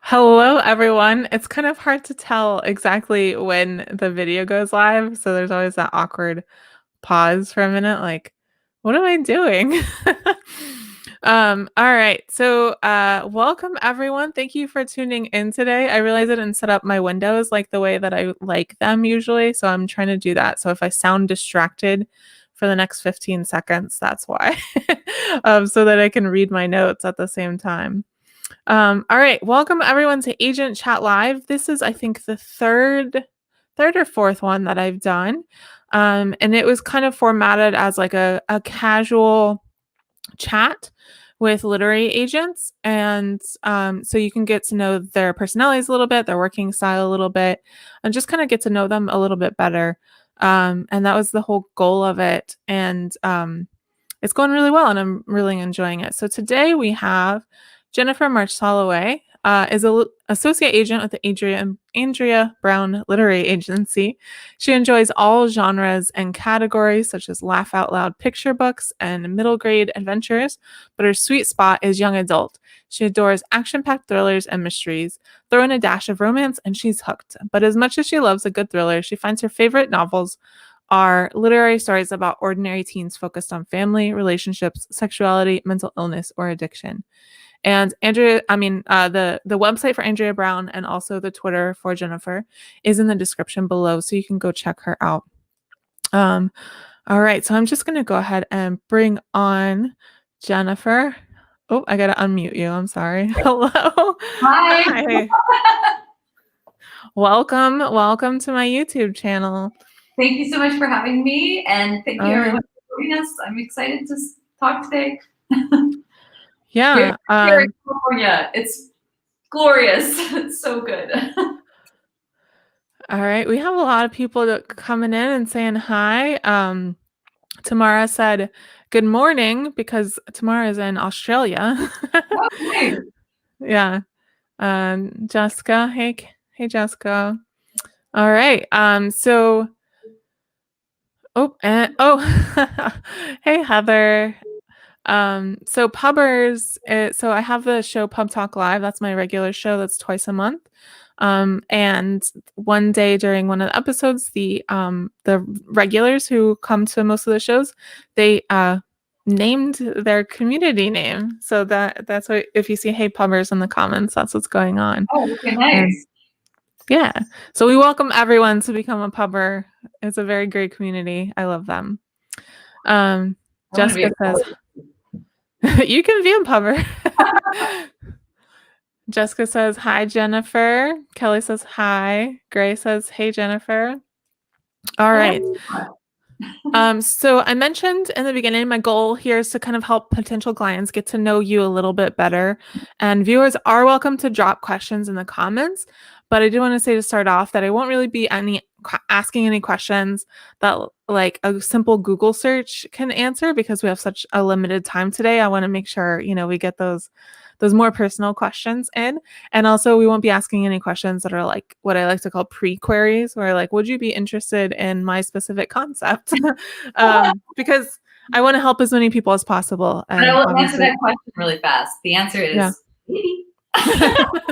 Hello, everyone. It's kind of hard to tell exactly when the video goes live, so there's always that awkward pause for a minute, like, what am I doing? All right. So, welcome everyone. Thank you for tuning in today. I realized I didn't set up my windows like the way that I like them usually, so I'm trying to do that. So if I sound distracted for the next 15 seconds, that's why. So that I can read my notes at the same time. All right, welcome everyone to Agent Chat Live. This is, I think, the third or fourth one that I've done. And it was kind of formatted as like a casual chat with literary agents. And so you can get to know their personalities a little bit, their working style a little bit, and just kind of get to know them a little bit better. And that was the whole goal of it. And it's going really well, and I'm really enjoying it. So today we have Jennifer March Soloway, is an associate agent with the Andrea Brown Literary Agency. She enjoys all genres and categories such as laugh out loud picture books and middle grade adventures, but her sweet spot is young adult. She adores action-packed thrillers and mysteries. Throw in a dash of romance and she's hooked. But as much as she loves a good thriller, she finds her favorite novels are literary stories about ordinary teens focused on family, relationships, sexuality, mental illness, or addiction. And the website for Andrea Brown and also the Twitter for Jennifer is in the description below, so you can go check her out. All right, so I'm just going to go ahead and bring on Jennifer. Oh, I got to unmute you. I'm sorry. Hello. Hi. Hi. Welcome to my YouTube channel. Thank you so much for having me, and thank you everyone for joining us. I'm excited to talk today. Yeah. Here in California, it's glorious. It's so good. All right. We have a lot of people coming in and saying hi. Tamara said good morning because Tamara is in Australia. Okay. Yeah. Jessica, hey Jessica. All right. Hey Heather. So Pubbers, so I have the show Pub Talk Live. That's my regular show. That's twice a month. And one day during one of the episodes, the regulars who come to most of the shows, they named their community name. So that's what, if you see Hey Pubbers in the comments, that's what's going on. Oh, okay, nice. And yeah. So we welcome everyone to become a pubber. It's a very great community. I love them. Jessica says you can be a pubber. Jessica says, hi, Jennifer. Kelly says, hi. Gray says, hey, Jennifer. All right. So I mentioned in the beginning, my goal here is to kind of help potential clients get to know you a little bit better. And viewers are welcome to drop questions in the comments. But I do want to say to start off that I won't really be asking any questions that like a simple Google search can answer, because we have such a limited time today. I want to make sure, we get those more personal questions in. And also we won't be asking any questions that are like what I like to call pre-queries, where like, would you be interested in my specific concept? Because I want to help as many people as possible. And but I'll answer that question really fast. The answer is maybe.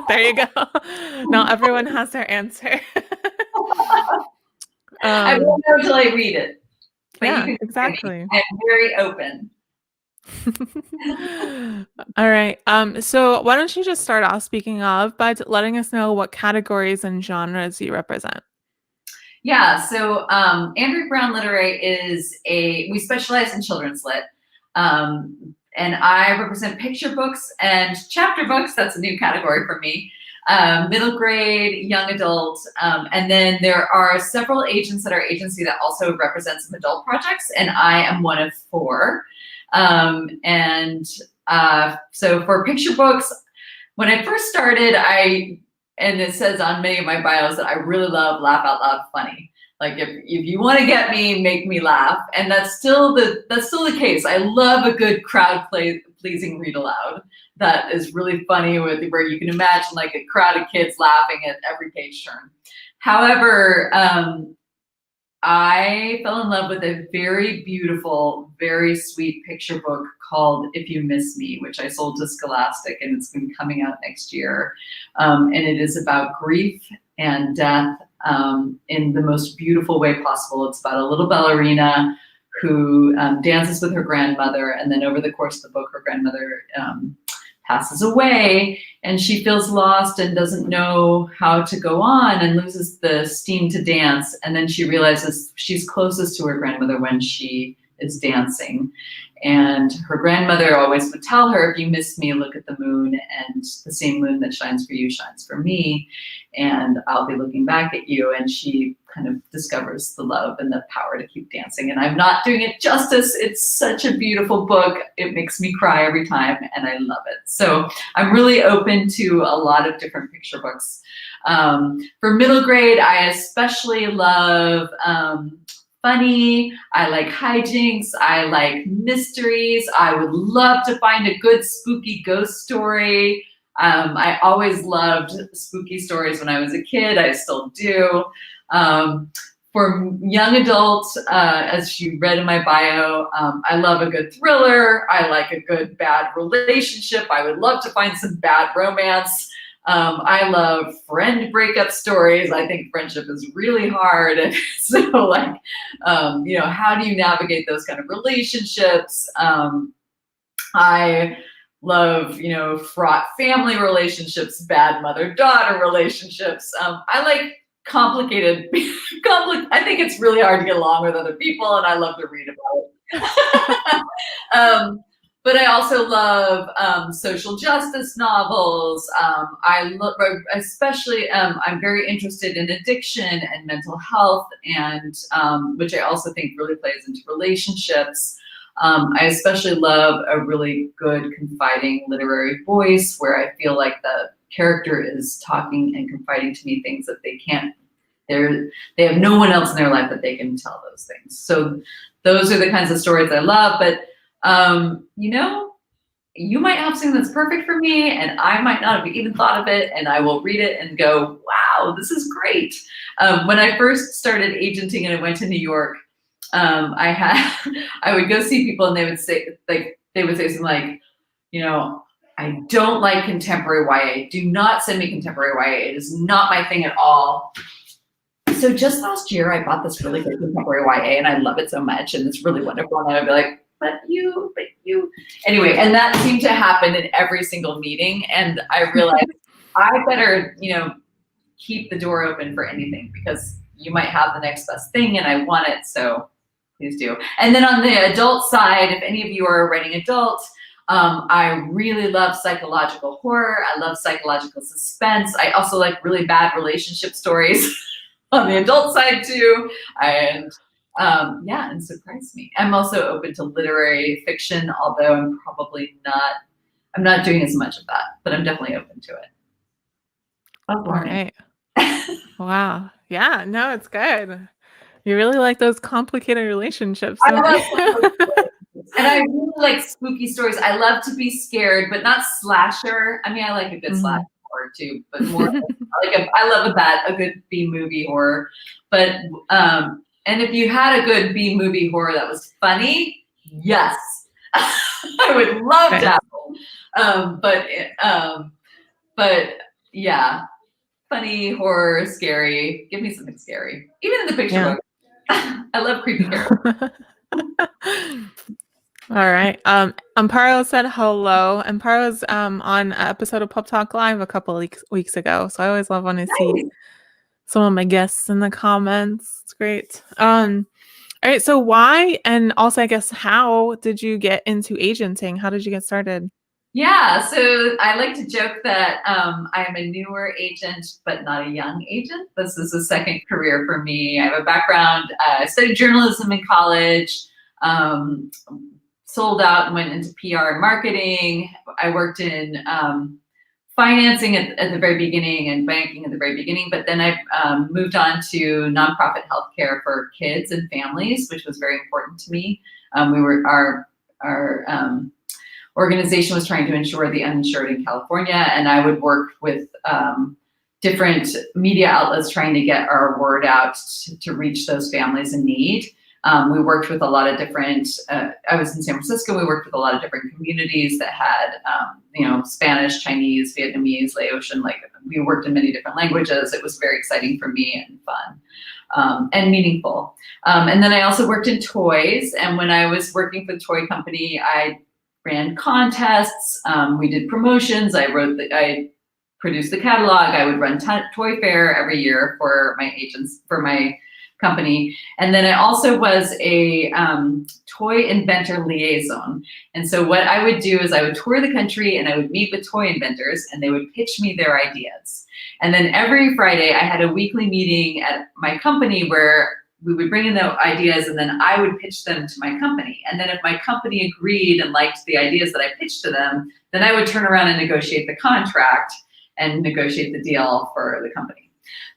There you go. Not everyone has their answer. I won't know until I read it. But yeah, exactly. I'm very open. All right. So why don't you just start off, speaking of, by letting us know what categories and genres you represent? Yeah, so Andrea Brown Literary we specialize in children's lit. And I represent picture books and chapter books. That's a new category for me. Middle grade, young adult. And then there are several agents at our agency that also represent some adult projects, and I am one of 4. So for picture books, when I first started, and it says on many of my bios that I really love laugh out loud funny. Like if you want to get me, make me laugh. And that's still the case. I love a good crowd pleasing read aloud that is really funny, where you can imagine like a crowd of kids laughing at every page turn. However, I fell in love with a very beautiful, very sweet picture book called If You Miss Me, which I sold to Scholastic, and it's going to be coming out next year. And it is about grief and death in the most beautiful way possible. It's about a little ballerina who dances with her grandmother, and then over the course of the book, her grandmother passes away, and she feels lost and doesn't know how to go on and loses the steam to dance. And then she realizes she's closest to her grandmother when she is dancing. And her grandmother always would tell her, if you miss me, look at the moon, and the same moon that shines for you shines for me, and I'll be looking back at you. And she kind of discovers the love and the power to keep dancing. And I'm not doing it justice. It's such a beautiful book. It makes me cry every time, and I love it. So I'm really open to a lot of different picture books. For middle grade, I especially love funny. I like hijinks. I like mysteries. I would love to find a good spooky ghost story. I always loved spooky stories when I was a kid. I still do. For young adults, as you read in my bio, I love a good thriller. I like a good bad relationship. I would love to find some bad romance. I love friend breakup stories. I think friendship is really hard. And so like, you know, how do you navigate those kind of relationships? I love, you know, fraught family relationships, bad mother-daughter relationships. I like complicated, I think it's really hard to get along with other people, and I love to read about it. But I also love social justice novels. I look, especially, I'm very interested in addiction and mental health, and which I also think really plays into relationships. I especially love a really good confiding literary voice where I feel like the character is talking and confiding to me things that they can't, they have no one else in their life that they can tell those things. So those are the kinds of stories I love. But you know, you might have something that's perfect for me, and I might not have even thought of it, and I will read it and go, wow, this is great. When I first started agenting and I went to New York, I would go see people, and they would say something like, you know, I don't like contemporary YA. Do not send me contemporary YA. It is not my thing at all. So just last year, I bought this really good contemporary YA, and I love it so much, and it's really wonderful. And I'd be like, but you. Anyway, and that seemed to happen in every single meeting. And I realized I better, you know, keep the door open for anything, because you might have the next best thing, and I want it. So please do. And then on the adult side, if any of you are writing adult, I really love psychological horror. I love psychological suspense. I also like really bad relationship stories on the adult side too. And yeah, and surprise me. I'm also open to literary fiction, although I'm not doing as much of that, but I'm definitely open to it. All right. Wow. Yeah, no, it's good. You really like those complicated relationships. I love relationships. And I really like spooky stories. I love to be scared, but not slasher. I mean, I like a good slasher horror too, but more I love a good B movie horror. But and if you had a good B movie horror that was funny, yes, I would love that. But yeah, funny, horror, scary. Give me something scary. Even in the picture book. I love creepy characters. All right. Amparo said hello. Amparo's on an episode of Pub Talk Live a couple of weeks ago. So I always love when I see some of my guests in the comments. It's great. All right. So why, and also I guess how did you get into agenting? How did you get started? Yeah, so I like to joke that I'm a newer agent, but not a young agent. This is a second career for me. I have a background. I studied journalism in college, sold out and went into PR and marketing. I worked in financing at the very beginning and banking at the very beginning, but then I moved on to nonprofit healthcare for kids and families, which was very important to me. Our organization was trying to insure the uninsured in California, and I would work with different media outlets trying to get our word out to reach those families in need. We worked with a lot of different, I was in San Francisco, we worked with a lot of different communities that had, Spanish, Chinese, Vietnamese, Laotian, like we worked in many different languages. It was very exciting for me and fun and meaningful. And then I also worked in toys. And when I was working for the toy company, I ran contests, we did promotions, I produced the catalog, I would run toy fair every year for my company. And then I also was a toy inventor liaison. And so what I would do is I would tour the country and I would meet with toy inventors and they would pitch me their ideas. And then every Friday I had a weekly meeting at my company where we would bring in the ideas and then I would pitch them to my company. And then if my company agreed and liked the ideas that I pitched to them, then I would turn around and negotiate the contract and negotiate the deal for the company.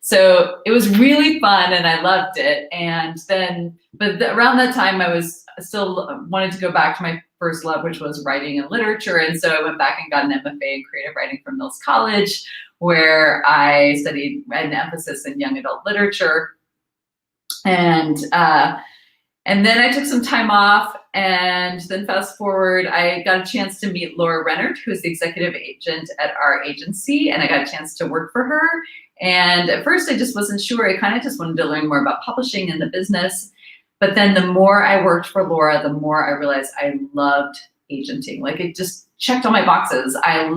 So it was really fun and I loved it. And then, around that time I was still wanted to go back to my first love, which was writing and literature. And so I went back and got an MFA in creative writing from Mills College, where I studied an emphasis in young adult literature. And then I took some time off, and then fast forward, I got a chance to meet Laura Rennert, who's the executive agent at our agency, and I got a chance to work for her. And at first I just wasn't sure. I kind of just wanted to learn more about publishing and the business. But then the more I worked for Laura, the more I realized I loved agenting. Like it just checked all my boxes. I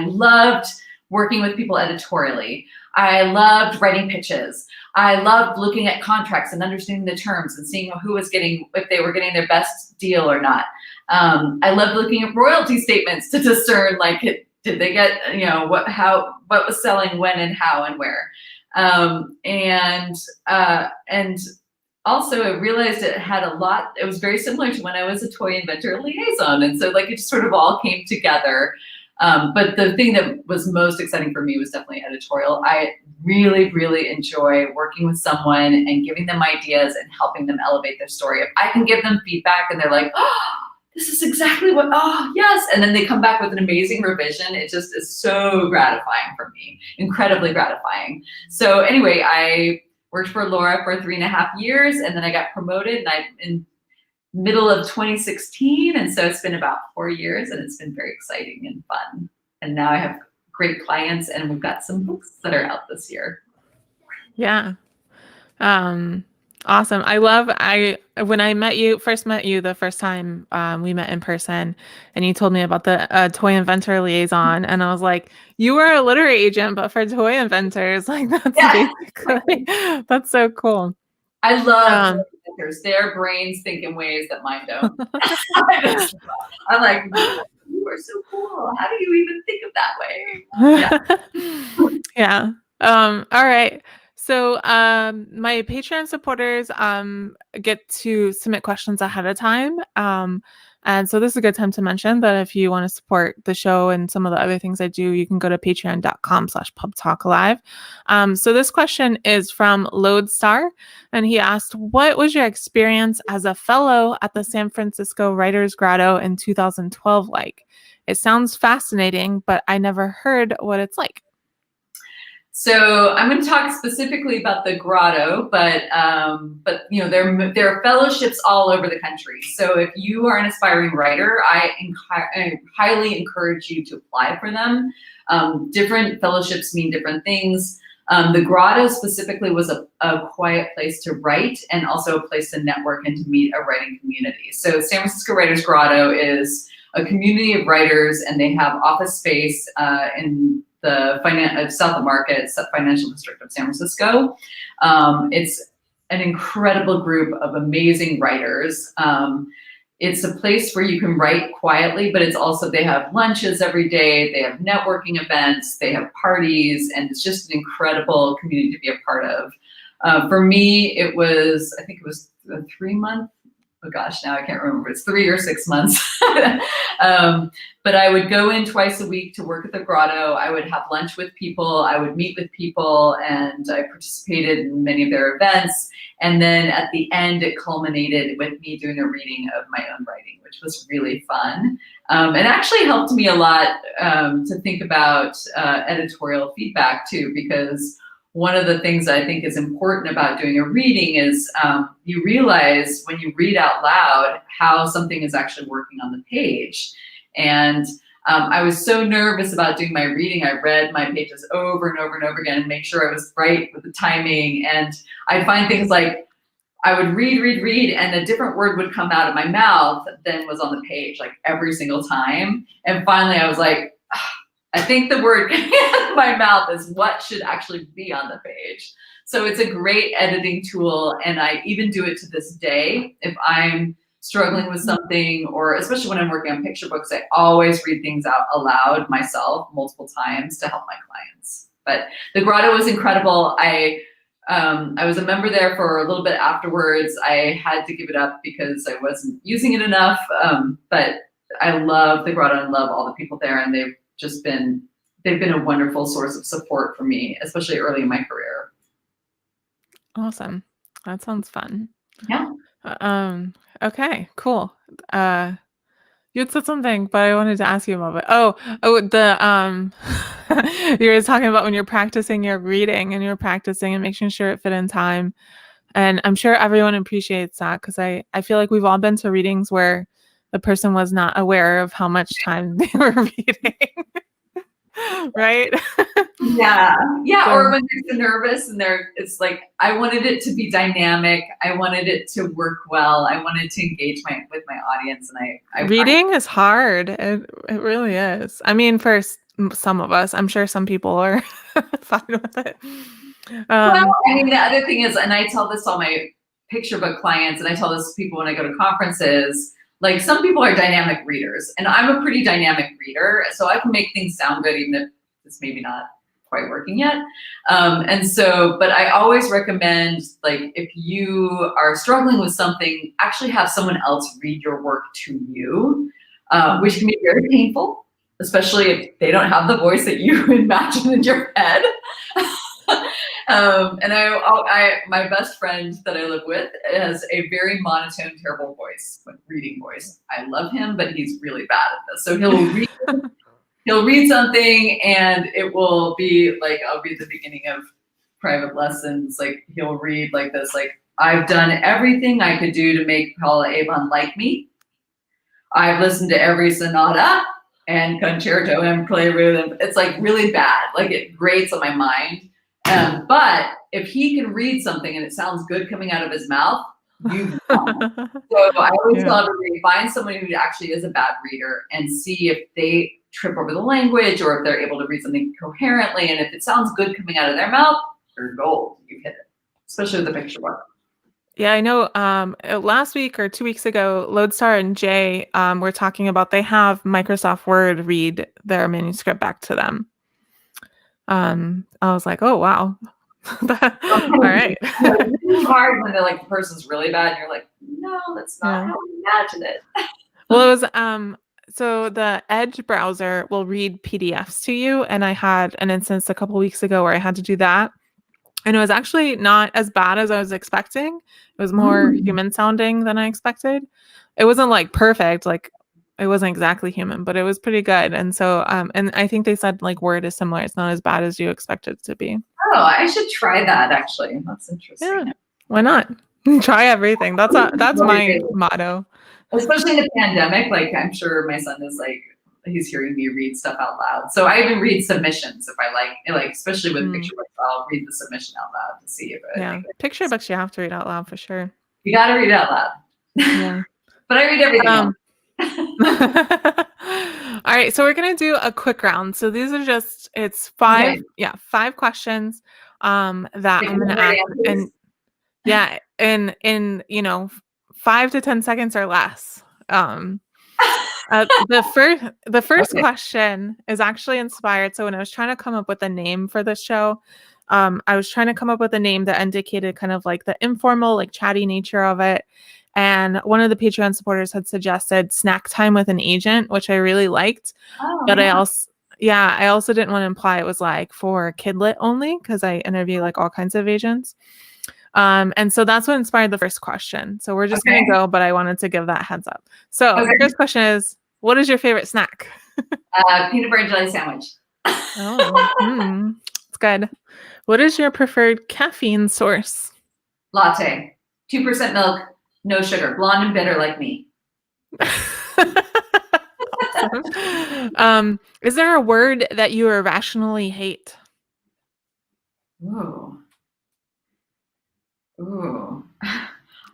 loved working with people editorially. I loved writing pitches. I loved looking at contracts and understanding the terms and seeing who was getting, if they were getting their best deal or not. I loved looking at royalty statements to discern, like, did they get, what was selling when and how and where. And also I realized it had a lot, it was very similar to when I was a toy inventor liaison. And so like it just sort of all came together. But the thing that was most exciting for me was definitely editorial. I really, really enjoy working with someone and giving them ideas and helping them elevate their story. If I can give them feedback and they're like, oh, this is exactly what, oh, yes. And then they come back with an amazing revision. It just is so gratifying for me, incredibly gratifying. So anyway, I worked for Laura for 3.5 years, and then I got promoted, and I'm in middle of 2016. And so it's been about 4 years, and it's been very exciting and fun. And now I have great clients, and we've got some books that are out this year. Yeah. Awesome. When I first met you the first time we met in person, and you told me about the toy inventor liaison, and I was like, you are a literary agent, but for toy inventors, like that's basically, that's so cool. I love toy inventors. Their brains think in ways that mine don't. I'm like, you are so cool. How do you even think of that way? Yeah. All right. So my Patreon supporters get to submit questions ahead of time. And so this is a good time to mention that if you want to support the show and some of the other things I do, you can go to patreon.com/pubtalkalive. So this question is from Lodestar, and he asked, what was your experience as a fellow at the San Francisco Writers Grotto in 2012 like? It sounds fascinating, but I never heard what it's like. So I'm going to talk specifically about the grotto, but there are fellowships all over the country. So if you are an aspiring writer, I highly encourage you to apply for them. Different fellowships mean different things. The grotto specifically was a quiet place to write, and also a place to network and to meet a writing community. So San Francisco Writers Grotto is a community of writers, and they have office space in the South of Market, financial district of San Francisco. It's an incredible group of amazing writers. It's a place where you can write quietly, but it's also, they have lunches every day, they have networking events, they have parties, and it's just an incredible community to be a part of. For me, I think it was a 3-month, oh gosh, now I can't remember, it's 3 or 6 months. But I would go in twice a week to work at the grotto. I would have lunch with people, I would meet with people, and I participated in many of their events. And then at the end, it culminated with me doing a reading of my own writing, which which was really fun. And actually helped me a lot to think about editorial feedback too, because one of the things I think is important about doing a reading is you realize when you read out loud how something is actually working on the page. And I was so nervous about doing my reading. I read my pages over and over and over again and make sure I was right with the timing. And I'd find things like I would read, and a different word would come out of my mouth than was on the page, like every single time. And finally I was like, I think the word coming out of my mouth is what should actually be on the page. So it's a great editing tool. And I even do it to this day. If I'm struggling with something, or especially when I'm working on picture books, I always read things out aloud myself multiple times to help my clients. But the Grotto was incredible. I was a member there for a little bit afterwards. I had to give it up because I wasn't using it enough. But I love the Grotto and love all the people there, and they've been a wonderful source of support for me, especially early in my career. Awesome. That sounds fun. Yeah. Okay, cool. You had said something, but I wanted to ask you about it. You were talking about when you're practicing your reading and you're practicing and making sure it fit in time. And I'm sure everyone appreciates that, because I feel like we've all been to readings where the person was not aware of how much time they were reading. Right? Yeah. So, Or when they're so nervous and it's like, I wanted it to be dynamic. I wanted it to work well. I wanted to engage with my audience. And reading is hard. It really is. I mean, for some of us, I'm sure some people are fine with it. Well, I mean, the other thing is, and I tell this to all my picture book clients, and I tell this to people when I go to conferences, like some people are dynamic readers, and I'm a pretty dynamic reader, so I can make things sound good even if it's maybe not quite working yet. But I always recommend, like, if you are struggling with something, actually have someone else read your work to you, which can be very painful, especially if they don't have the voice that you imagine in your head. My best friend that I live with has a very monotone, terrible voice, like reading voice. I love him, but he's really bad at this. So he'll read something, and it will be like, I'll read the beginning of private lessons. Like he'll read like this, like, I've done everything I could do to make Paula Avon like me. I've listened to every sonata and concerto and prelude. It's like really bad. Like it grates on my mind. But if he can read something and it sounds good coming out of his mouth, you've won. So I always tell everybody, find someone who actually is a bad reader and see if they trip over the language or if they're able to read something coherently. And if it sounds good coming out of their mouth, you're gold. You hit it, especially with the picture book. Yeah, I know. Last week or 2 weeks ago, Lodestar and Jay were talking about they have Microsoft Word read their manuscript back to them. I was like, oh wow. All right. It's really hard when they're like, the person's really bad, and you're like, no, that's not how we imagine it. Well, it was so the Edge browser will read PDFs to you, and I had an instance a couple weeks ago where I had to do that. And it was actually not as bad as I was expecting. It was more human sounding than I expected. It wasn't like perfect, like it wasn't exactly human, but it was pretty good. And so, and I think they said like Word is similar. It's not as bad as you expect it to be. Oh, I should try that actually. That's interesting. Yeah, why not? Try everything. That's my motto. Especially in the pandemic, like I'm sure my son is like, he's hearing me read stuff out loud. So I even read submissions if I like especially with picture books, I'll read the submission out loud to see if it. Picture books you have to read out loud for sure. You got to read it out loud. Yeah. But I read everything else. All right, so we're gonna do a quick round. So these are just five questions that I'm gonna ask, and in 5 to 10 seconds or less. The first question is actually inspired. So when I was trying to come up with a name for this show, I was trying to come up with a name that indicated kind of like the informal, like chatty nature of it. And one of the Patreon supporters had suggested snack time with an agent, which I really liked. But I also didn't want to imply it was like for kidlit only, because I interview like all kinds of agents. And so that's what inspired the first question. So we're just going to go, but I wanted to give that heads up. So the first question is, what is your favorite snack? Peanut butter and jelly sandwich. Oh, it's good. What is your preferred caffeine source? Latte. 2% milk, no sugar. Blonde and bitter like me. Is there a word that you irrationally hate? Ooh.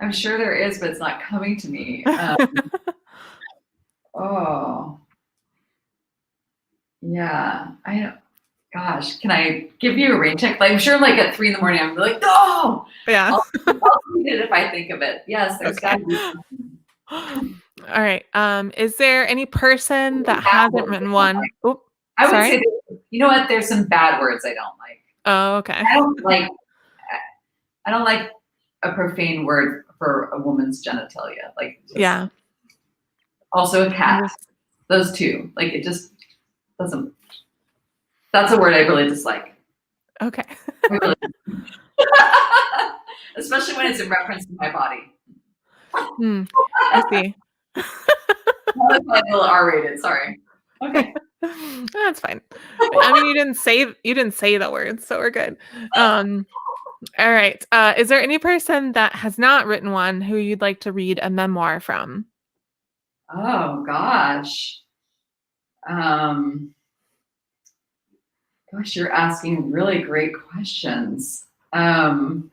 I'm sure there is, but it's not coming to me. Yeah. Gosh, can I give you a rain check? Like, I'm sure like at 3 a.m, I'm like, no. Yeah. I'll read it if I think of it. Yes, there's gotta be something. All right. Is there any person that hasn't written one? Oh, I would say, you know what? There's some bad words I don't like. Oh, okay. I don't like a profane word for a woman's genitalia. Like, yeah. Also a cat. Those two. Like, it just doesn't. That's a word I really dislike. Okay. Especially when it's in reference to my body. I see. That's like a little R-rated. Sorry. Okay. That's fine. I mean, you didn't say the words, so we're good. All right. Is there any person that has not written one who you'd like to read a memoir from? Oh gosh. Gosh, you're asking really great questions. I'm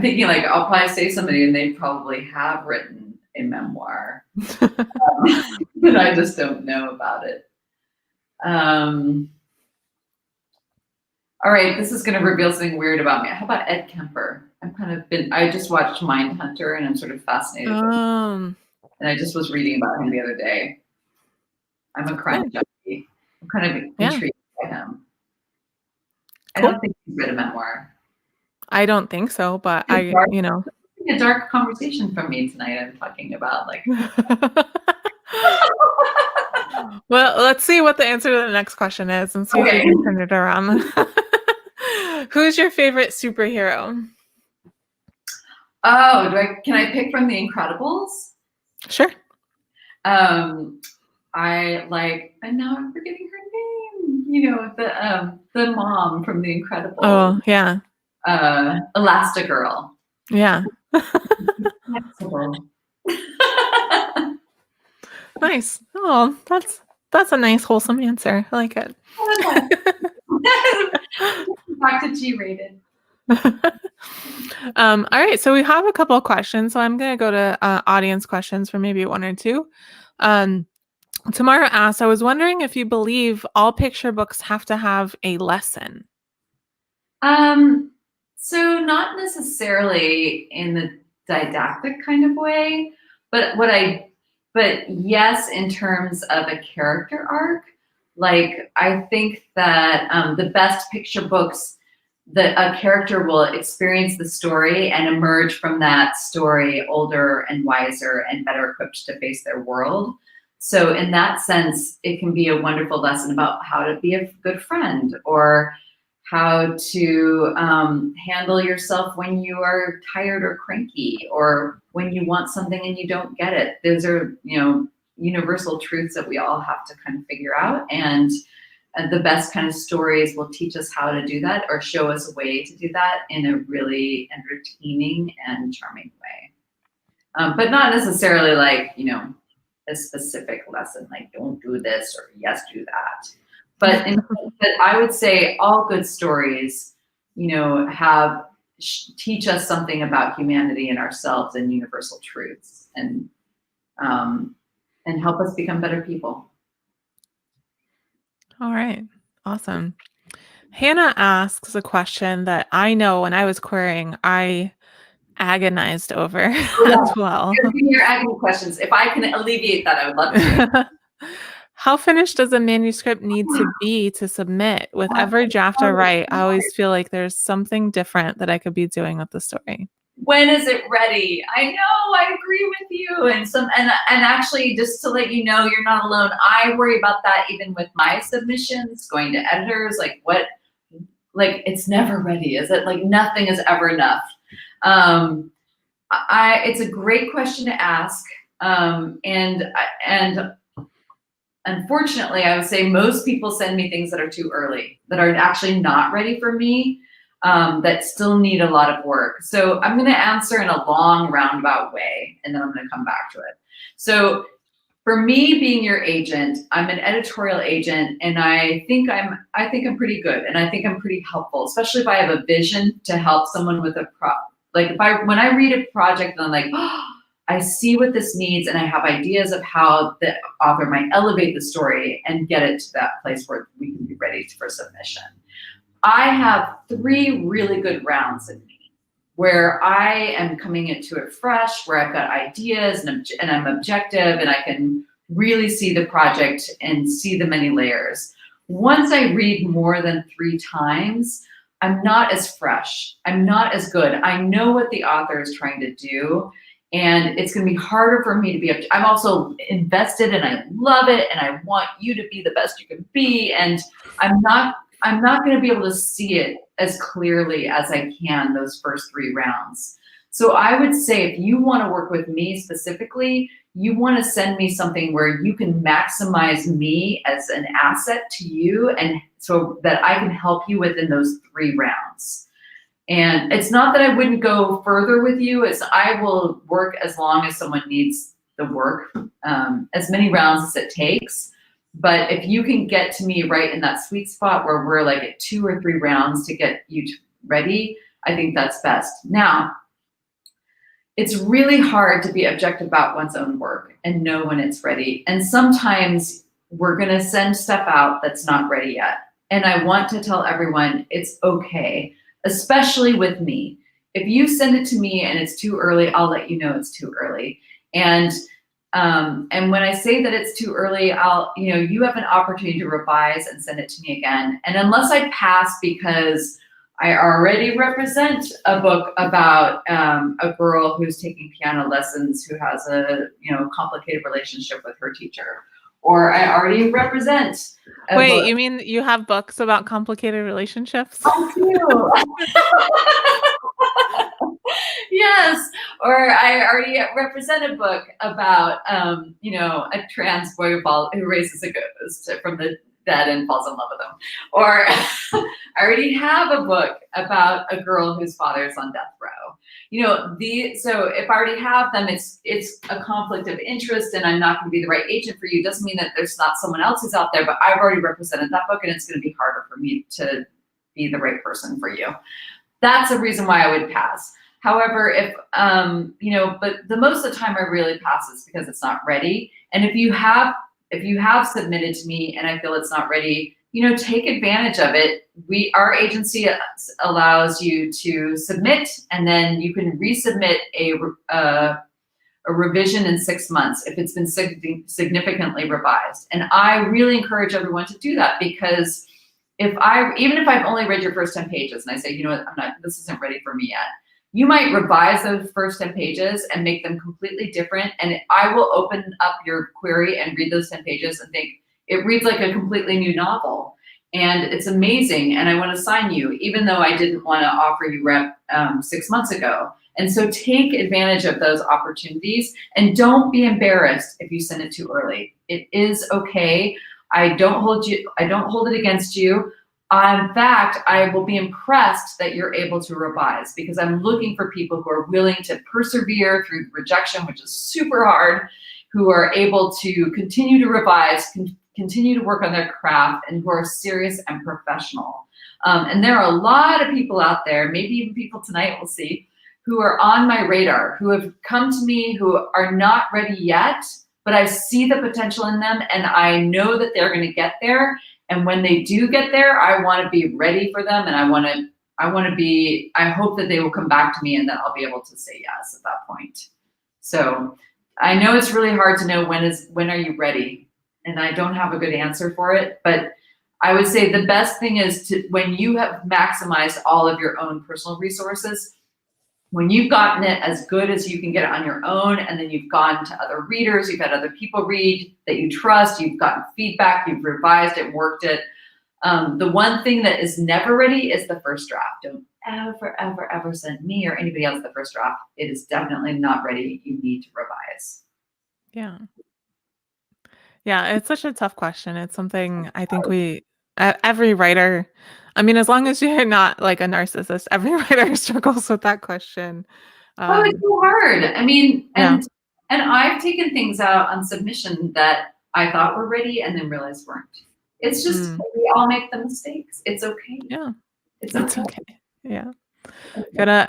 thinking like I'll probably say somebody and they probably have written a memoir, but I just don't know about it. All right, this is going to reveal something weird about me. How about Ed Kemper? I just watched Mindhunter and I'm sort of fascinated with him. And I just was reading about him the other day. I'm a crime junkie. I'm kind of intrigued by him. I don't think he's read a memoir. I don't think so, but a dark conversation from me tonight. I'm talking about like. Well, let's see what the answer to the next question is and see if we can turn it around. Who's your favorite superhero? Oh, can I pick from The Incredibles? Sure. I like, and now I'm forgetting her name. You know, the mom from The Incredibles. Oh, yeah. Elastigirl. Yeah. Nice. Oh, that's a nice, wholesome answer. I like it. Back to G-rated. All right, so we have a couple of questions. So I'm going to go to audience questions for maybe one or two. Tamara asked, I was wondering if you believe all picture books have to have a lesson. So not necessarily in the didactic kind of way, but yes, in terms of a character arc. Like, I think that the best picture books, that a character will experience the story and emerge from that story older and wiser and better equipped to face their world. So in that sense, it can be a wonderful lesson about how to be a good friend, or how to handle yourself when you are tired or cranky, or when you want something and you don't get it. Those are, universal truths that we all have to kind of figure out. And the best kind of stories will teach us how to do that, or show us a way to do that in a really entertaining and charming way. But not necessarily like, a specific lesson, like don't do this or yes, do that. But I would say all good stories, teach us something about humanity and ourselves and universal truths, and help us become better people. All right. Awesome. Hannah asks a question that I know when I was querying, I agonized over as well. Your agony questions. If I can alleviate that, I would love to. How finished does a manuscript need to be to submit? With every draft I write, I always feel like there's something different that I could be doing with the story. when is it ready? I know, I agree with you. And actually, just to let you know, you're not alone. I worry about that even with my submissions, going to editors, it's never ready. Is it like nothing is ever enough? It's a great question to ask. And unfortunately, I would say most people send me things that are too early, that are actually not ready for me, that still need a lot of work. So I'm going to answer in a long roundabout way, and then I'm going to come back to it. So for me, being your agent, I'm an editorial agent, and I think I'm pretty good, and I think I'm pretty helpful, especially if I have a vision to help someone with a when I read a project and I'm like, oh, I see what this needs, and I have ideas of how the author might elevate the story and get it to that place where we can be ready for submission. I have 3 really good rounds in me where I am coming into it fresh, where I've got ideas and I'm objective, and I can really see the project and see the many layers. Once I read more than 3 times, I'm not as fresh. I'm not as good. I know what the author is trying to do, and it's going to be harder for me to be. I'm also invested, and I love it, and I want you to be the best you can be, and I'm not going to be able to see it as clearly as I can those first 3 rounds. So I would say if you want to work with me specifically, you want to send me something where you can maximize me as an asset to you, and so that I can help you within those 3 rounds. And it's not that I wouldn't go further with you, it's I will work as long as someone needs the work, as many rounds as it takes. But if you can get to me right in that sweet spot where we're like at 2 or 3 rounds to get you ready, I think that's best. Now, it's really hard to be objective about one's own work and know when it's ready. And sometimes we're going to send stuff out that's not ready yet. And I want to tell everyone it's okay, especially with me. If you send it to me and it's too early, I'll let you know it's too early. And when I say that it's too early, you have an opportunity to revise and send it to me again. And unless I pass because I already represent a book about a girl who's taking piano lessons who has a complicated relationship with her teacher, or I already represent. Wait, you mean you have books about complicated relationships? I do. Yes, or I already represent a book about a trans boy who raises a ghost from the dead and falls in love with him, or I already have a book about a girl whose father is on death row. So if I already have them, it's a conflict of interest, and I'm not going to be the right agent for you. Doesn't mean that there's not someone else who's out there, but I've already represented that book, and it's going to be harder for me to be the right person for you. That's a reason why I would pass. However, if but the most of the time I really pass is because it's not ready. And if you have submitted to me and I feel it's not ready, take advantage of it. Our agency allows you to submit, and then you can resubmit a revision in 6 months if it's been significantly revised. And I really encourage everyone to do that, because even if I've only read your first 10 pages and I say, this isn't ready for me yet, you might revise those first 10 pages and make them completely different. And I will open up your query and read those 10 pages and think it reads like a completely new novel. And it's amazing. And I want to sign you, even though I didn't want to offer you rep 6 months ago. And so take advantage of those opportunities, and don't be embarrassed if you send it too early. It is okay. I don't hold it against you. In fact, I will be impressed that you're able to revise, because I'm looking for people who are willing to persevere through rejection, which is super hard, who are able to continue to revise, continue to work on their craft, and who are serious and professional. And there are a lot of people out there, maybe even people tonight we'll see, who are on my radar, who have come to me, who are not ready yet, but I see the potential in them, and I know that they're going to get there. And when they do get there, I want to be ready for them, and I hope that they will come back to me, and then I'll be able to say yes at that point. So I know it's really hard to know when are you ready, and I don't have a good answer for it, but I would say the best thing is when you have maximized all of your own personal resources, when you've gotten it as good as you can get it on your own, and then you've gone to other readers, you've had other people read that you trust, you've gotten feedback, you've revised it, worked it. The one thing that is never ready is the first draft. Don't ever, ever, ever send me or anybody else the first draft. It is definitely not ready. You need to revise. Yeah. Yeah, it's such a tough question. It's something I think every writer, I mean, as long as you're not like a narcissist, every writer struggles with that question. Oh, it's so hard. I mean, Yeah. and I've taken things out on submission that I thought were ready and then realized weren't. It's just we all make the mistakes. It's okay. Yeah. It's It's okay. okay. Yeah.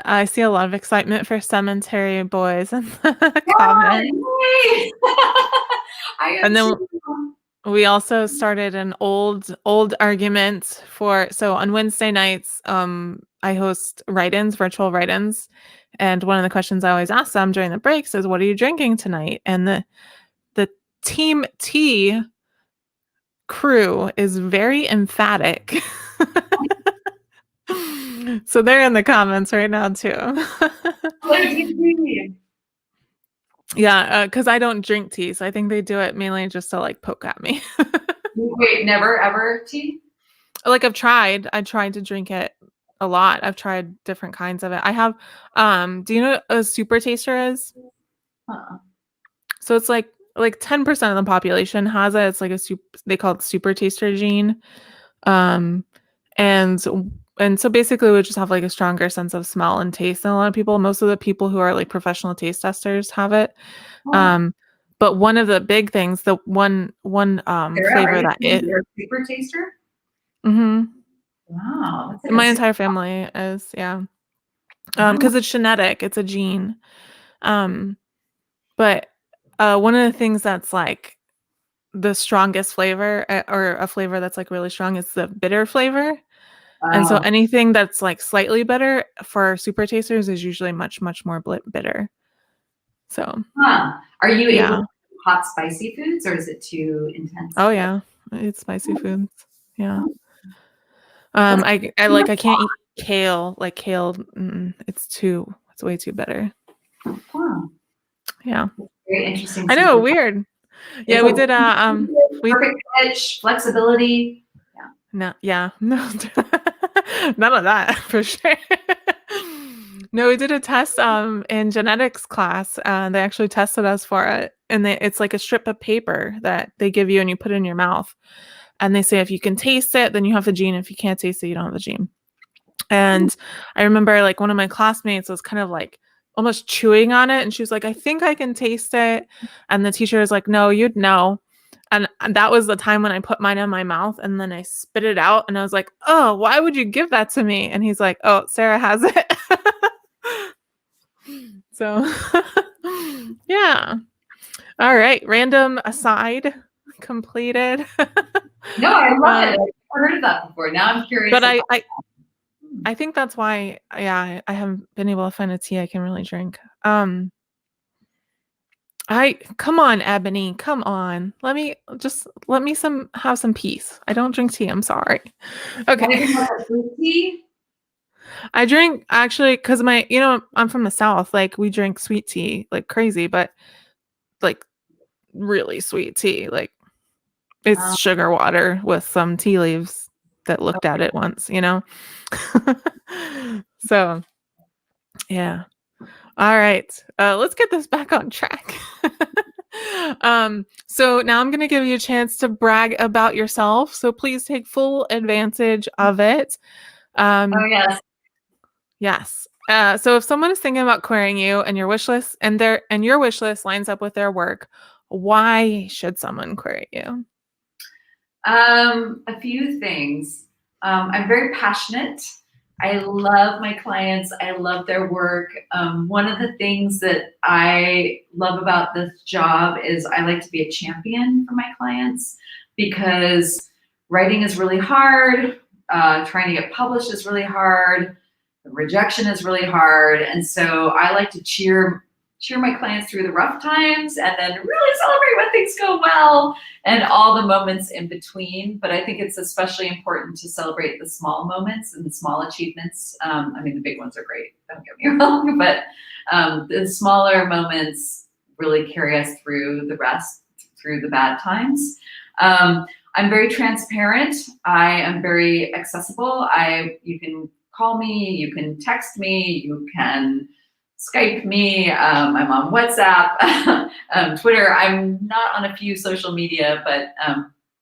I see a lot of excitement for Cemetery Boys in the Yeah, comments. yay! I am And then too. we also started an old argument so on Wednesday nights, I host write-ins, virtual write-ins, and one of the questions I always ask them during the breaks is, "What are you drinking tonight?" And the Team T crew is very emphatic. So they're in the comments right now too. Yeah, because I don't drink tea, so I think they do it mainly just to like poke at me. Wait, never ever tea? Like I tried to drink it a lot. I've tried different kinds of it. I have do you know what a super taster is? Uh-uh. So it's like 10% of the population has it. It's like they call it super taster gene. Um and and so basically we just have like a stronger sense of smell and taste than a lot of people. Most of the people who are like professional taste testers have it. Oh, Um but one of the big things, the one Sarah, are flavor you that saying you're a super taster? mhm, Wow, that's like a my super. entire family is, yeah. Wow. Because it's genetic, it's a gene. Um, but one of the things that's like the strongest flavor, or a flavor that's like really strong, is the bitter flavor. And so Wow. anything that's like slightly bitter for super tasters is usually much, much more bitter. So Huh. Are you able to yeah. do hot, spicy foods, or is it too intense Oh for you? yeah. It's spicy foods. Yeah. Oh, that's I can't eat kale. Like kale, it's way too bitter. wow. Yeah. Very interesting I to know, me. weird. Yeah, It's we a did we perfect pitch, flexibility. Yeah. no, yeah, no, none of that for sure. No, we did a test in genetics class. They actually tested us for it, and it's like a strip of paper that they give you, and you put it in your mouth, and they say if you can taste it, then you have the gene. If you can't taste it, you don't have the gene. And I remember like one of my classmates was kind of like almost chewing on it, and she was like, "I think I can taste it," and the teacher was like, "No, you'd know." And that was the time when I put mine in my mouth and then I spit it out and I was like, "Oh, why would you give that to me?" And he's like, "Oh, Sarah has it." So, yeah. All right. Random aside completed. No, I love it. I've um, never heard of that before. Now I'm curious but about. I think that's why, yeah, I haven't been able to find a tea I can really drink. Come on, Ebony, come on. Let me have some peace. I don't drink tea. I'm sorry. Okay. Want to hear about fruit tea? I drink actually because I'm from the South. Like we drink sweet tea like crazy, but like really sweet tea. Like it's Um, sugar water with some tea leaves that looked at it once, you know? So yeah. All right. Let's get this back on track. So now I'm going to give you a chance to brag about yourself. So please take full advantage of it. oh Um, yes. yes. So if someone is thinking about querying you and your wish list and your wish list lines up with their work, why should someone query you? A few things. I'm very passionate. I love my clients. I love their work. One of the things that I love about this job is I like to be a champion for my clients because writing is really hard. Trying to get published is really hard. Rejection is really hard. And so I like to cheer cheer my clients through the rough times and then really celebrate when things go well and all the moments in between. But I think it's especially important to celebrate the small moments and the small achievements. I mean, the big ones are great, don't get me wrong, but the smaller moments really carry us through the rest, through the bad times. I'm very transparent. I am very accessible. You can call me, you can text me, you can Skype me. I'm on WhatsApp, Twitter. I'm not on a few social media, but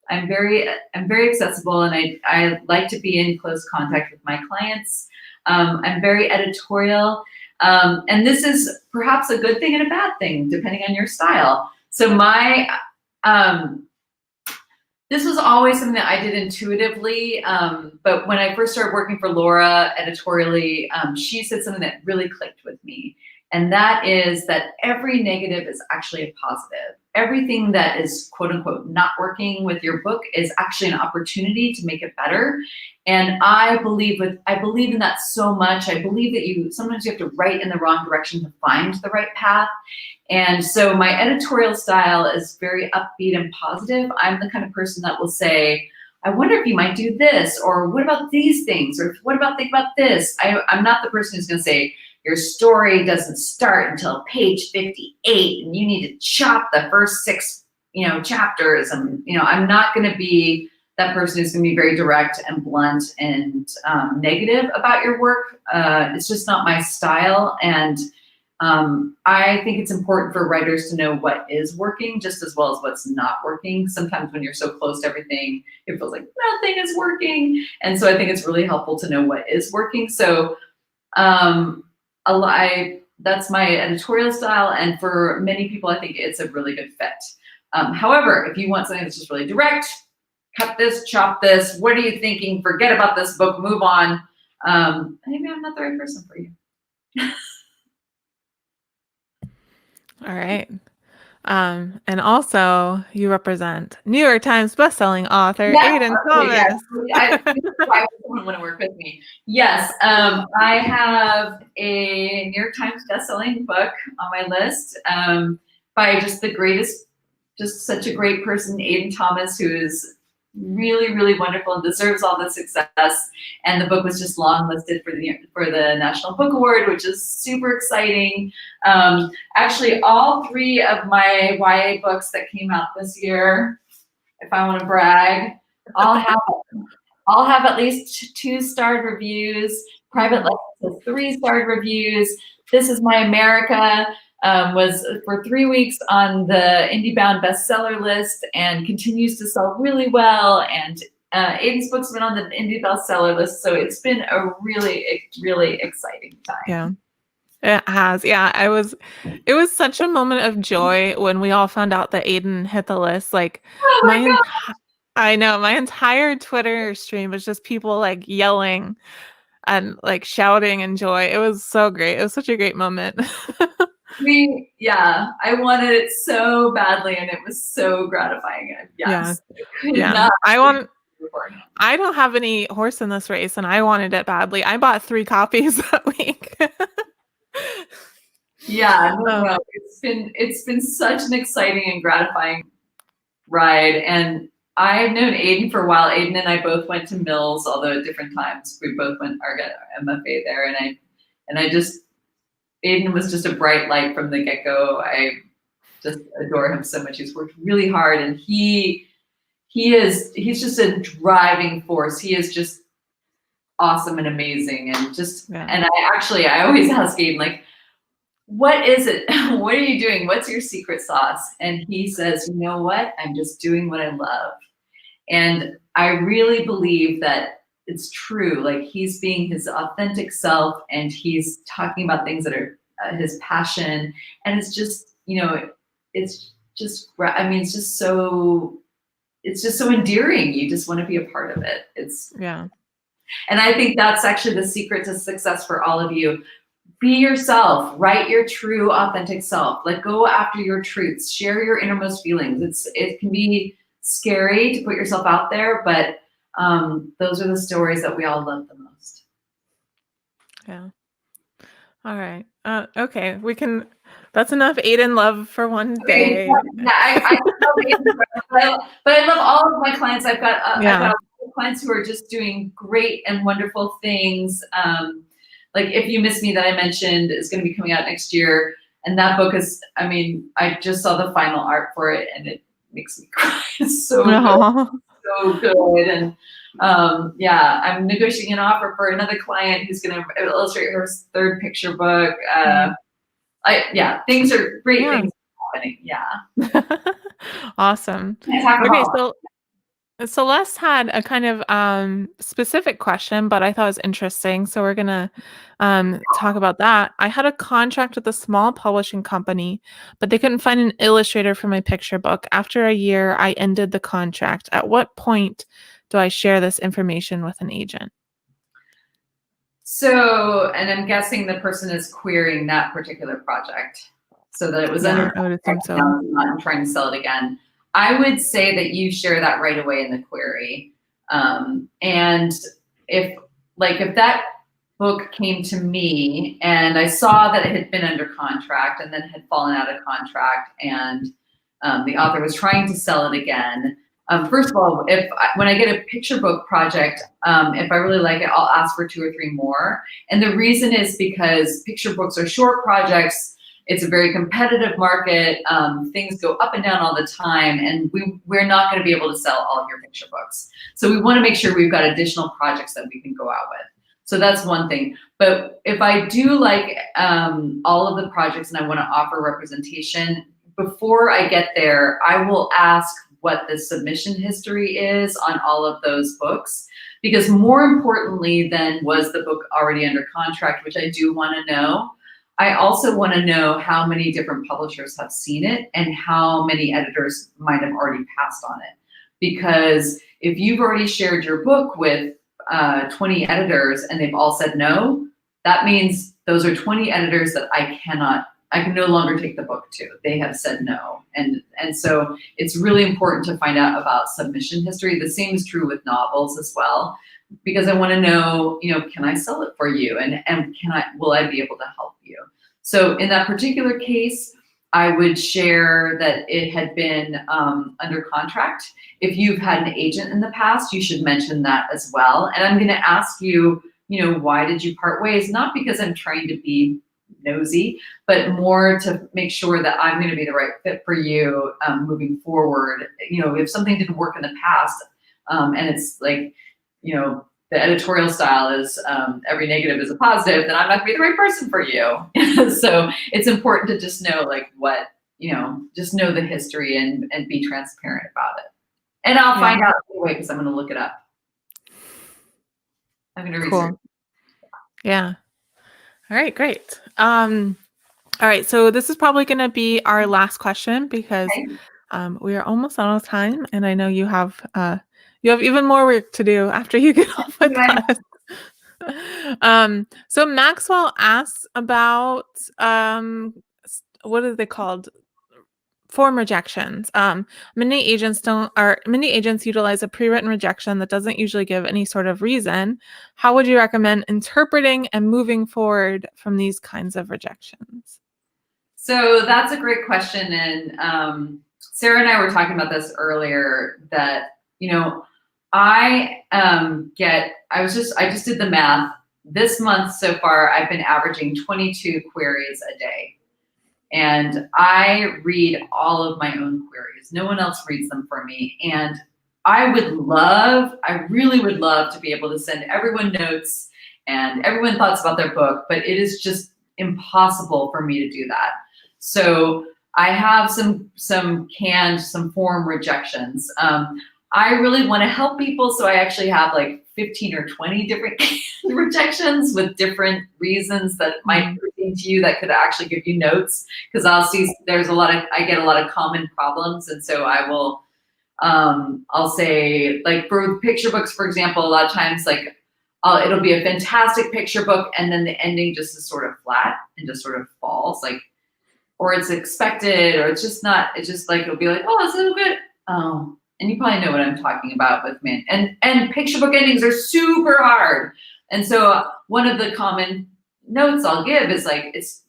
I'm very accessible, and I like to be in close contact with my clients. I'm very editorial, and this is perhaps a good thing and a bad thing depending on your style. So this was always something that I did intuitively, but when I first started working for Laura editorially, she said something that really clicked with me, and that is that every negative is actually a positive. Everything that is quote unquote not working with your book is actually an opportunity to make it better. And I believe in that so much. I believe that sometimes you have to write in the wrong direction to find the right path. And so my editorial style is very upbeat and positive. I'm the kind of person that will say, I wonder if you might do this, or what about these things, or think about this. I'm not the person who's going to say, your story doesn't start until page 58, and you need to chop the first 6, chapters. And I'm not going to be that person who's going to be very direct and blunt and negative about your work. It's just not my style, and I think it's important for writers to know what is working just as well as what's not working. Sometimes when you're so close to everything, it feels like nothing is working, and so I think it's really helpful to know what is working. So that's my editorial style, and for many people, I think it's a really good fit. However, if you want something that's just really direct, cut this, chop this, what are you thinking? Forget about this book, move on. Maybe I'm not the right person for you. All right. And also, you represent New York Times bestselling author Aiden Thomas. Yes. Why would someone want to work with me? Yes, I have a New York Times bestselling book on my list by just such a great person, Aiden Thomas, who is really, really wonderful and deserves all the success. And the book was just longlisted for the National Book Award, which is super exciting. Actually, all 3 of my YA books that came out this year, if I want to brag, all have at least 2-starred reviews. Private Life has 3-starred reviews. This Is My America was for 3 weeks on the IndieBound bestseller list and continues to sell really well. And Aiden's book's been on the Indie bestseller list, so it's been a really, really exciting time. Yeah. It has. Yeah, it was such a moment of joy when we all found out that Aiden hit the list. Like I know my entire Twitter stream was just people like yelling and like shouting in joy. It was so great. It was such a great moment. I wanted it so badly, and it was so gratifying. Yes. Yeah. I don't have any horse in this race, and I wanted it badly. I bought 3 copies that week. No. It's been such an exciting and gratifying ride, and I've known Aiden for a while. Aiden and I both went to Mills, although at different times. We both got our MFA there, and Aiden was just a bright light from the get-go. I just adore him so much. He's worked really hard, and he's just a driving force. He is just awesome and amazing, and and I always ask Aiden, like, what is it? What are you doing? What's your secret sauce? And he says, you know what? I'm just doing what I love. And I really believe that it's true. Like, he's being his authentic self, and he's talking about things that are his passion. And it's just, it's just so endearing. You just want to be a part of it. And I think that's actually the secret to success for all of you. Be yourself, write your true, authentic self. Like, go after your truths, share your innermost feelings. It can be scary to put yourself out there, but those are the stories that we all love the most. Yeah. All right. Okay. We can That's enough Aiden love for one Okay, day. yeah, I love Asian brands, but I love all of my clients. I've Yeah. got clients who are just doing great and wonderful things. Like If You Miss Me that I mentioned is going to be coming out next year, and that book is, I mean, I just saw the final art for it, and it makes me cry. It's so good, Oh. so good. And yeah, I'm negotiating an offer for another client who's going to illustrate her third picture book. Yeah, things are great Yeah. things happening. Yeah. Awesome. Can't talk Okay, about so Celeste had a kind of specific question, but I thought it was interesting. So we're gonna talk about that. I had a contract with a small publishing company, but they couldn't find an illustrator for my picture book. After a year, I ended the contract. At what point do I share this information with an agent? So, and I'm guessing the person is querying that particular project so that it was under Yeah, I would assume contract, so. now it's not trying to sell it again. I would say that you share that right away in the query. And if that book came to me and I saw that it had been under contract and then had fallen out of contract, and the author was trying to sell it again, first of all, when I get a picture book project, if I really like it, I'll ask for 2 or 3 more. And the reason is because picture books are short projects. It's a very competitive market. Things go up and down all the time, and we're not going to be able to sell all of your picture books. So we want to make sure we've got additional projects that we can go out with. So that's one thing. But if I do like all of the projects and I want to offer representation, before I get there, I will ask what the submission history is on all of those books, because more importantly than was the book already under contract, which I do want to know, I also want to know how many different publishers have seen it and how many editors might have already passed on it. Because if you've already shared your book with 20 editors and they've all said no, that means those are 20 editors that I can no longer take the book to. They have said no. And so it's really important to find out about submission history. The same is true with novels as well, because I want to know, can I sell it for you? And will I be able to help you? So in that particular case, I would share that it had been under contract. If you've had an agent in the past, you should mention that as well. And I'm going to ask you, why did you part ways? Not because I'm trying to be nosy, but more to make sure that I'm going to be the right fit for you moving forward. If something didn't work in the past, and it's like, the editorial style is every negative is a positive, then I'm not going to be the right person for you. So it's important to just know just know the history and be transparent about it. And I'll find out anyway because I'm going to look it up. I'm going to research. Yeah. All right, great. All right, so this is probably going to be our last question because we are almost out of time, and I know you have even more work to do after you get off with us. So Maxwell asks about what are they called? Form rejections. Many agents utilize a pre-written rejection that doesn't usually give any sort of reason. How would you recommend interpreting and moving forward from these kinds of rejections? So that's a great question. And Sarah and I were talking about this earlier, that, I just did the math. This month so far, I've been averaging 22 queries a day. And I read all of my own queries. No one else reads them for me. And I really would love to be able to send everyone notes and everyone thoughts about their book, but it is just impossible for me to do that. So I have some form rejections. I really want to help people, so I actually have like 15 or 20 different rejections with different reasons that might pertain to you that could actually give you notes, because I'll see I get a lot of common problems, and so I will I'll say, like, for picture books, for example, a lot of times it'll be a fantastic picture book and then the ending just is sort of flat and just sort of falls, or it's expected, or it's just not, it's just like, it'll be like, oh, it's so good. Oh, and you probably know what I'm talking about with me. And picture book endings are super hard. And so one of the common notes I'll give is like, it's,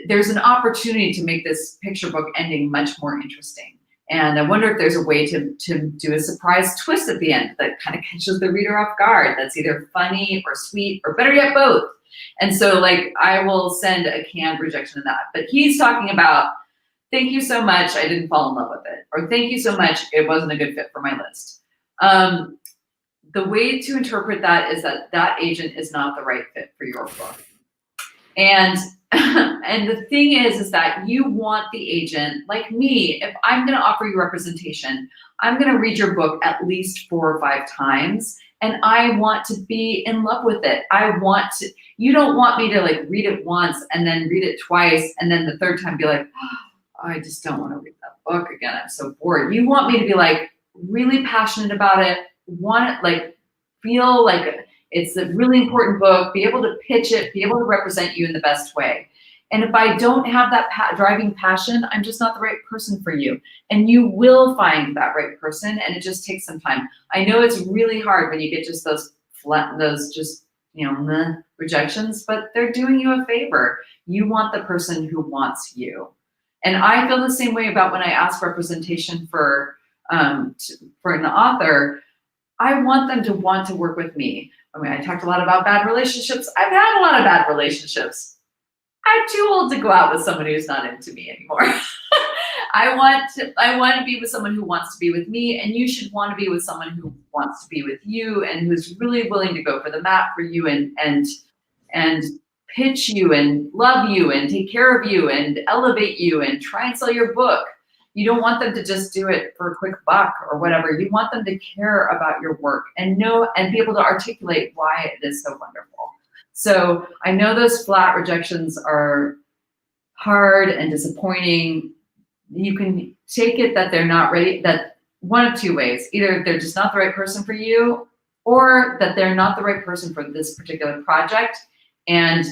there's an opportunity to make this picture book ending much more interesting. And I wonder if there's a way to do a surprise twist at the end that kind of catches the reader off guard. That's either funny or sweet, or better yet, both. And so like, I will send a canned rejection of that. But he's talking about, thank you so much, I didn't fall in love with it. Or thank you so much, it wasn't a good fit for my list. The way to interpret that is that that agent is not the right fit for your book. And and the thing is that you want the agent, like me, if I'm going to offer you representation, I'm going to read your book at least 4 or 5 times, and I want to be in love with it. You don't want me to like read it once and then read it twice, and then the third time be like, oh, I just don't want to read that book again. I'm so bored. You want me to be like really passionate about it, feel like it's a really important book, be able to pitch it, be able to represent you in the best way. And if I don't have that driving passion, I'm just not the right person for you. And you will find that right person, and it just takes some time. I know it's really hard when you get just those rejections, but they're doing you a favor. You want the person who wants you. And I feel the same way about when I ask representation for an author. I want them to want to work with me. I mean, I talked a lot about bad relationships. I've had a lot of bad relationships. I'm too old to go out with someone who's not into me anymore. I want to be with someone who wants to be with me, and you should want to be with someone who wants to be with you and who's really willing to go for the mat for you and pitch you and love you and take care of you and elevate you and try and sell your book. You don't want them to just do it for a quick buck or whatever. You want them to care about your work and know and be able to articulate why it is so wonderful. So I know those flat rejections are hard and disappointing. You can take it that they're not ready, that one of two ways. Either they're just not the right person for you, or that they're not the right person for this particular project. And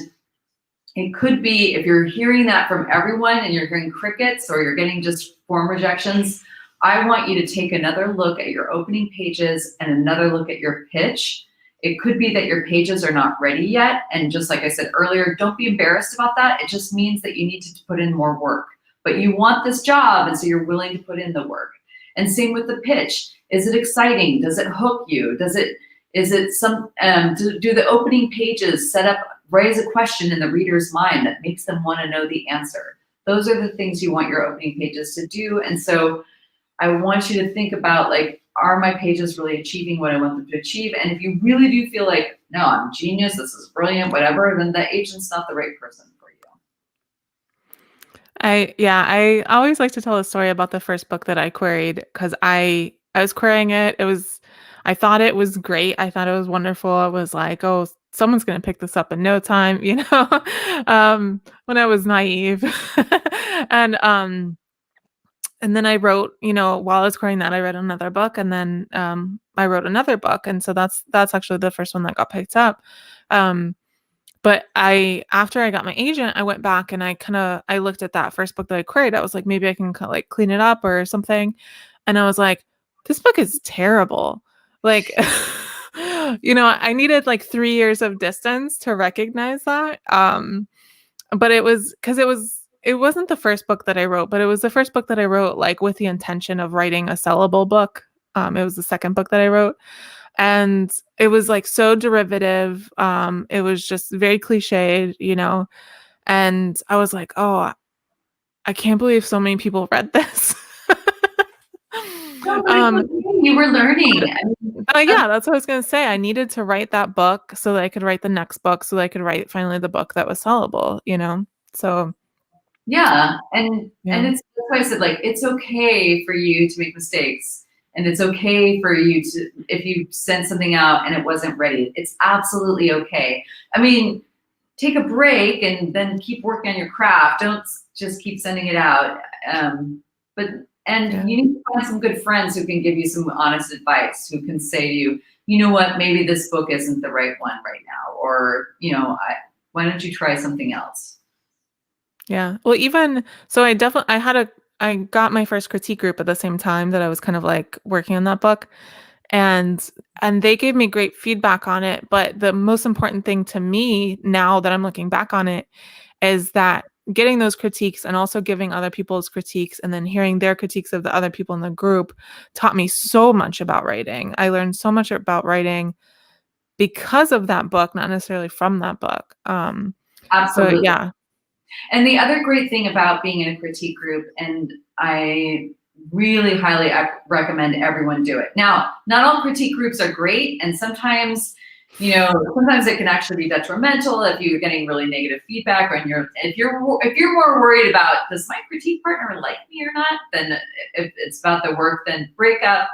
it could be, if you're hearing that from everyone and you're hearing crickets or you're getting just form rejections, I want you to take another look at your opening pages and another look at your pitch. It could be that your pages are not ready yet. And just like I said earlier, don't be embarrassed about that. It just means that you need to put in more work. But you want this job, and so you're willing to put in the work. And same with the pitch. Is it exciting? Does it hook you? Do the opening pages raise a question in the reader's mind that makes them want to know the answer? Those are the things you want your opening pages to do. And so I want you to think about, like, are my pages really achieving what I want them to achieve? And if you really do feel like, no, I'm genius, this is brilliant, whatever, then the agent's not the right person for you. I always like to tell a story about the first book that I queried, because I was querying it. I thought it was great. I thought it was wonderful. I was like, oh, someone's going to pick this up in no time, when I was naive. And then I wrote, while I was querying that, I read another book, and then I wrote another book. And so that's actually the first one that got picked up. But after I got my agent, I went back and I looked at that first book that I queried. I was like, maybe I can clean it up or something. And I was like, this book is terrible. Like, I needed like 3 years of distance to recognize that. But it was because it wasn't the first book that I wrote, but it was the first book that I wrote like with the intention of writing a sellable book. It was the second book that I wrote. And it was like so derivative. It was just very cliched, and I was like, oh, I can't believe so many people read this. You were learning. Yeah, that's what I was going to say. I needed to write that book so that I could write the next book, so that I could write finally the book that was sellable, So yeah. And that's why I said, like, it's okay for you to make mistakes. And it's okay for you to, if you send something out and it wasn't ready, it's absolutely okay. I mean, take a break and then keep working on your craft. Don't just keep sending it out. You need to find some good friends who can give you some honest advice, who can say to you, you know what, maybe this book isn't the right one right now. Or, why don't you try something else? Yeah. Well, even so, I got my first critique group at the same time that I was kind of like working on that book, and they gave me great feedback on it. But the most important thing to me now that I'm looking back on it is that getting those critiques and also giving other people's critiques and then hearing their critiques of the other people in the group taught me so much about writing. I learned so much about writing because of that book, not necessarily from that book. So Absolutely. yeah. And the other great thing about being in a critique group, and I really highly recommend everyone do it. Now, not all critique groups are great, and sometimes, sometimes it can actually be detrimental if you're getting really negative feedback, or if you're more worried about, does my critique partner like me or not, then if it's about the work, then break up,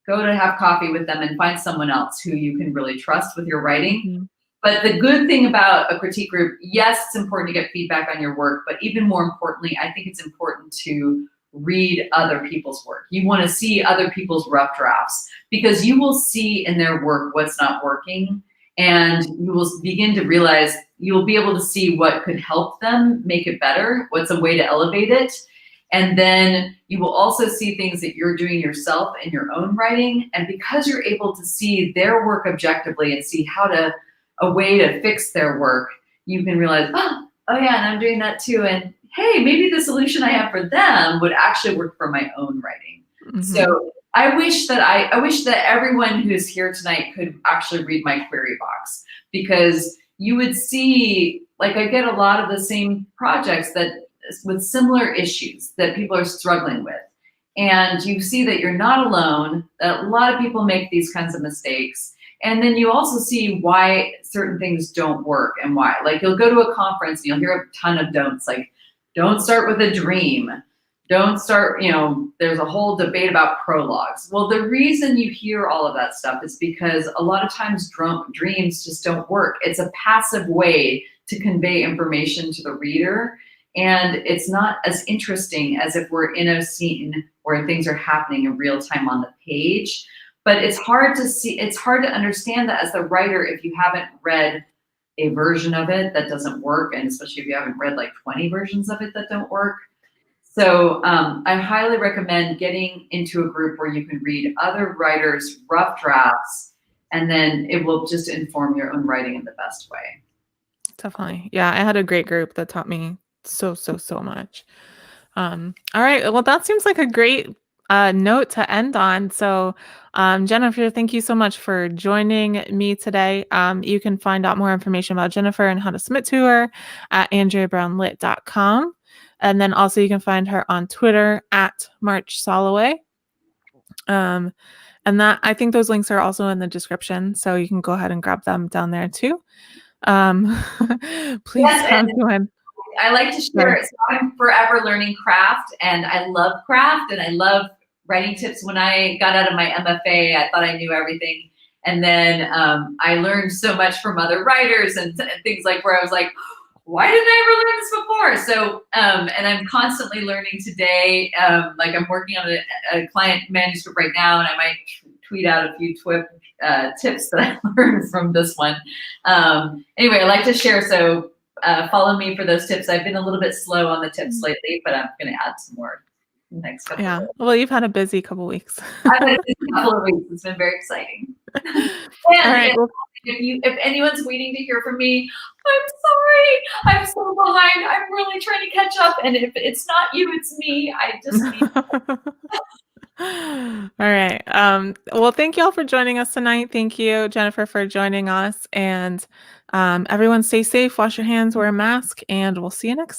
go to have coffee with them, and find someone else who you can really trust with your writing. Mm-hmm. But the good thing about a critique group, yes, it's important to get feedback on your work, but even more importantly, I think it's important to read other people's work. You want to see other people's rough drafts, because you will see in their work what's not working, and you will begin to realize, you'll be able to see what could help them make it better, what's a way to elevate it. And then you will also see things that you're doing yourself in your own writing. And because you're able to see their work objectively and see a way to fix their work, you can realize, oh yeah, and I'm doing that too. And hey, maybe the solution I have for them would actually work for my own writing. Mm-hmm. So I wish that everyone who's here tonight could actually read my query box, because you would see, like, I get a lot of the same projects with similar issues that people are struggling with. And you see that you're not alone, that a lot of people make these kinds of mistakes. And then you also see why certain things don't work and why. Like, you'll go to a conference and you'll hear a ton of don'ts, like, don't start with a dream. Don't start, there's a whole debate about prologues. Well, the reason you hear all of that stuff is because a lot of times dreams just don't work. It's a passive way to convey information to the reader. And it's not as interesting as if we're in a scene where things are happening in real time on the page. But it's hard to understand that as the writer if you haven't read a version of it that doesn't work, and especially if you haven't read like 20 versions of it that don't work. So I highly recommend getting into a group where you can read other writers' rough drafts, and then it will just inform your own writing in the best way. Definitely. Yeah, I had a great group that taught me so much. All right. Well, that seems like a great note to end on. So, Jennifer, thank you so much for joining me today. You can find out more information about Jennifer and how to submit to her at andreabrownlit.com. And then also you can find her on Twitter at March Soloway. And that, I think those links are also in the description, so you can go ahead and grab them down there too. Please come join. I like to share. So I'm forever learning craft, and I love craft, and I love writing tips. When I got out of my MFA, I thought I knew everything. And then I learned so much from other writers and things like where I was like, why didn't I ever learn this before? So, and I'm constantly learning today. Like, I'm working on a client manuscript right now, and I might tweet out a few tips that I learned from this one. Anyway, I like to share. So follow me for those tips. I've been a little bit slow on the tips lately, but I'm going to add some more next couple of weeks. Well, you've had a busy couple weeks. I've had a busy couple of weeks. It's been very exciting. And if anyone's waiting to hear from me, I'm sorry. I'm so behind. I'm really trying to catch up. And if it's not you, it's me. I just need All right. Well, thank you all for joining us tonight. Thank you, Jennifer, for joining us. And everyone stay safe, wash your hands, wear a mask, and we'll see you next time.